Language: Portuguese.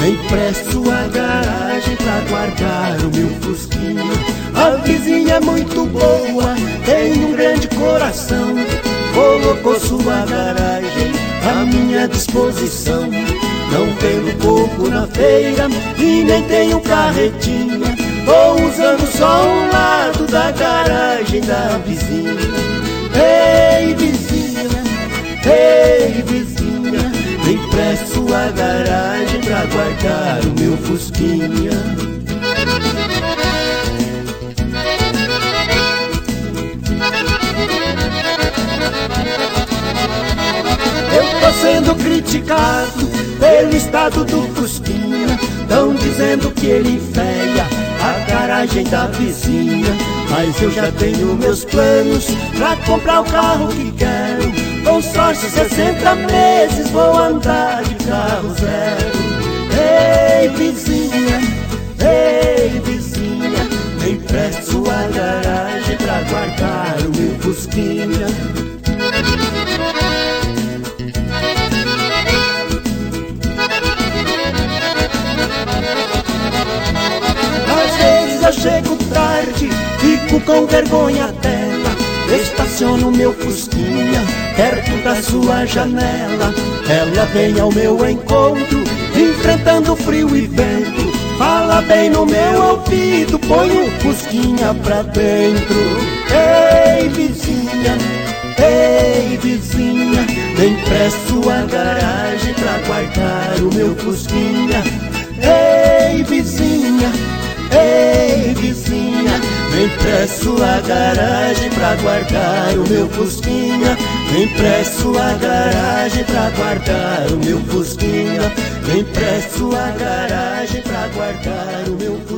me empreste sua garagem pra guardar o meu fusquinha. A vizinha é muito boa, tem um grande coração, colocou sua garagem à minha disposição. Não vendo pouco na feira e nem tenho carretinha, tô usando só um lado da garagem da vizinha. Ei vizinha, me empreste sua garagem pra guardar o meu fusquinha. Eu tô sendo criticado pelo estado do fusquinha, tão dizendo que ele enfeia a garagem da vizinha. Mas eu já tenho meus planos pra comprar o carro que quero, consórcio 60 meses, vou andar de carro zero. Ei vizinha, me empreste sua garagem pra guardar o meu fusquinha. Às vezes eu chego tarde, fico com vergonha dela, estaciono meu fusquinha perto da sua janela. Ela vem ao meu encontro, enfrentando frio e vento, fala bem no meu ouvido, põe o fusquinha pra dentro. Ei vizinha, me empreste sua garagem pra guardar o meu fusquinha. Ei vizinha, me empreste sua garagem pra guardar o meu fusquinha. Me empreste sua garagem pra guardar o meu fusquinha. Me empreste sua garagem pra guardar o meu fusquinha.